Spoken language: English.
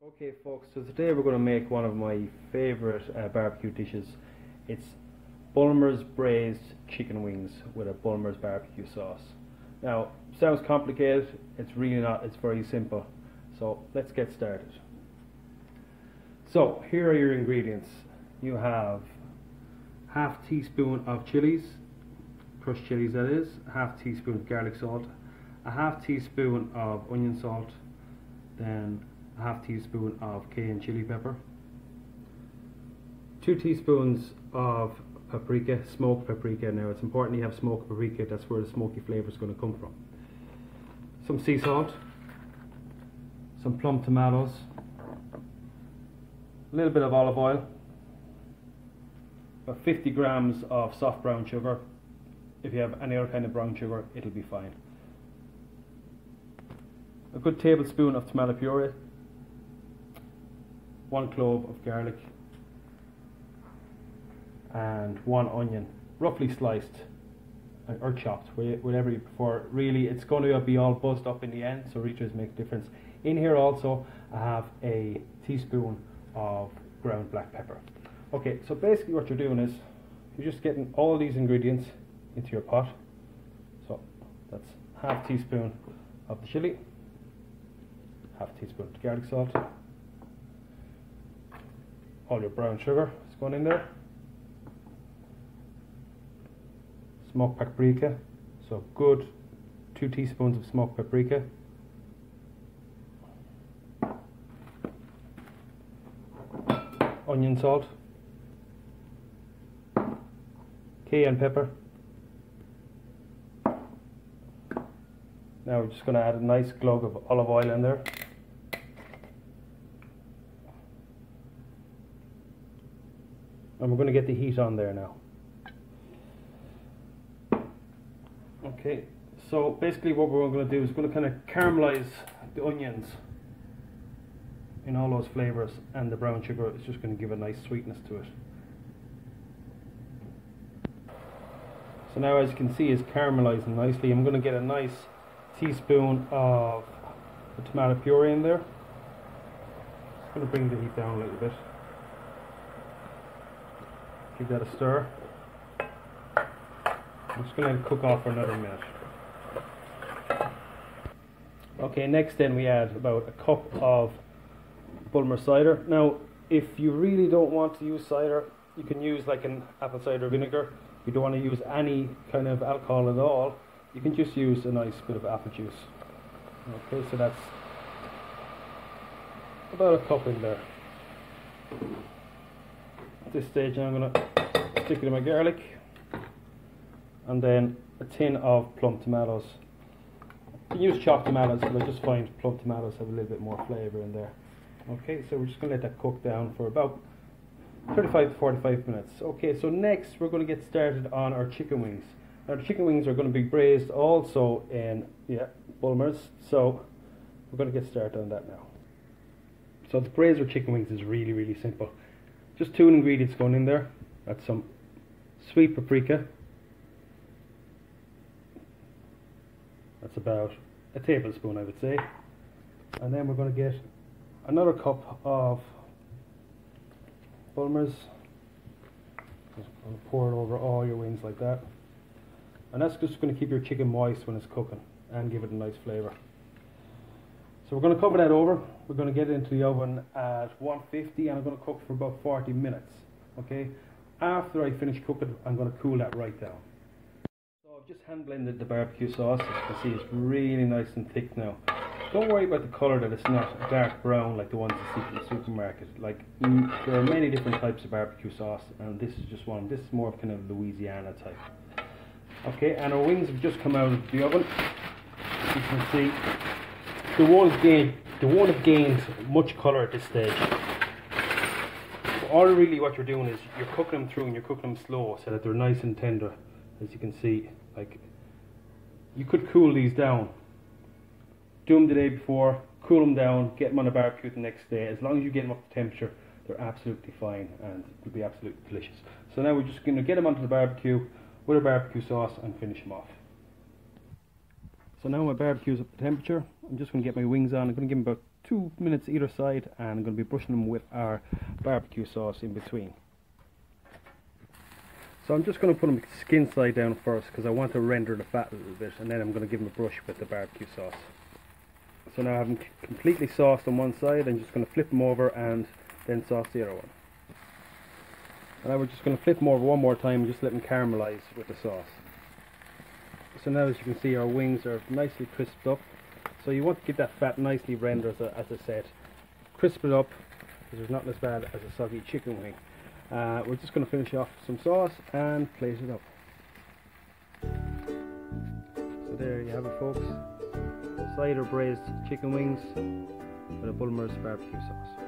Okay folks, so today we're going to make one of my favourite barbecue dishes. It's Bulmers Braised Chicken wings with a Bulmers Bbq sauce. Now, sounds complicated, it's really not, it's very simple. So let's get started. So here are your ingredients. You have half teaspoon of chilies, crushed chilies that is, half teaspoon of garlic salt, a half teaspoon of onion salt, then a half teaspoon of cayenne chili pepper, 2 teaspoons of paprika, smoked paprika. Now it's important you have smoked paprika, that's where the smoky flavour is going to come from. Some sea salt, some plum tomatoes, a little bit of olive oil, about 50 grams of soft brown sugar. If you have any other kind of brown sugar, it'll be fine. A good tablespoon of tomato puree, 1 clove of garlic, and 1 onion, roughly sliced or chopped, whatever you prefer. Really, it's going to be all buzzed up in the end, so reachers make a difference. In here also, I have a teaspoon of ground black pepper. Okay, so basically what you're doing is you're just getting all these ingredients into your pot. So that's half teaspoon of the chili, half teaspoon of the garlic salt, all your brown sugar is going in there, smoked paprika, so good 2 teaspoons of smoked paprika, onion salt, cayenne pepper. Now we're just going to add a nice glug of olive oil in there. And we're going to get the heat on there now. Okay, so basically what we're going to do is we're going to kind of caramelize the onions in all those flavours, and the brown sugar is just going to give a nice sweetness to it. So now, as you can see, it's caramelizing nicely. I'm going to get a nice teaspoon of the tomato puree in there. Just going to bring the heat down a little bit. Give that a stir. I'm just going to let it cook off for another minute. Okay, next then we add about a cup of Bulmers cider. Now, if you really don't want to use cider, you can use like an apple cider vinegar. If you don't want to use any kind of alcohol at all, you can just use a nice bit of apple juice. Okay, so that's about a cup in there. At this stage now I'm going to stick it in my garlic, and then a tin of plum tomatoes. You can use chopped tomatoes, but I just find plum tomatoes have a little bit more flavour in there. Okay, so we're just going to let that cook down for about 35 to 45 minutes. Okay, so next we're going to get started on our chicken wings. Now the chicken wings are going to be braised also in Bulmers, so we're going to get started on that now. So the braise our chicken wings is really simple. Just 2 ingredients going in there. That's some sweet paprika. That's about a tablespoon, I would say. And then we're going to get another cup of Bulmers. Just going to pour it over all your wings like that. And that's just going to keep your chicken moist when it's cooking and give it a nice flavour. So we're going to cover that over. We're going to get it into the oven at 150, and I'm going to cook for about 40 minutes. Okay. After I finish cooking, I'm going to cool that right down. So I've just hand blended the barbecue sauce. As you can see, it's really nice and thick now. Don't worry about the colour, that it's not dark brown like the ones you see from the supermarket. Like, there are many different types of barbecue sauce, and this is just one. This is more of kind of Louisiana type. Okay, and our wings have just come out of the oven. As you can see, they won't have gained much colour at this stage. So all really what you're doing is you're cooking them through, and you're cooking them slow so that they're nice and tender. As you can see, like, you could cool these down. Do them the day before, cool them down, get them on a barbecue the next day. As long as you get them up to temperature, they're absolutely fine and will be absolutely delicious. So now we're just going to get them onto the barbecue with a barbecue sauce and finish them off. So now my barbecue's up to temperature. I'm just going to get my wings on. I'm going to give them about 2 minutes either side, and I'm going to be brushing them with our barbecue sauce in between. So I'm just going to put them skin side down first because I want to render the fat a little bit, and then I'm going to give them a brush with the barbecue sauce. So now I have them completely sauced on one side. I'm just going to flip them over and then sauce the other one. And now we're just going to flip them over one more time and just let them caramelize with the sauce. So now, as you can see, our wings are nicely crisped up. So you want to get that fat nicely rendered, as I said. Crisp it up, because there's nothing as bad as a soggy chicken wing. We're just going to finish off some sauce and plate it up. So there you have it, folks. Cider braised chicken wings with a Bulmers barbecue sauce.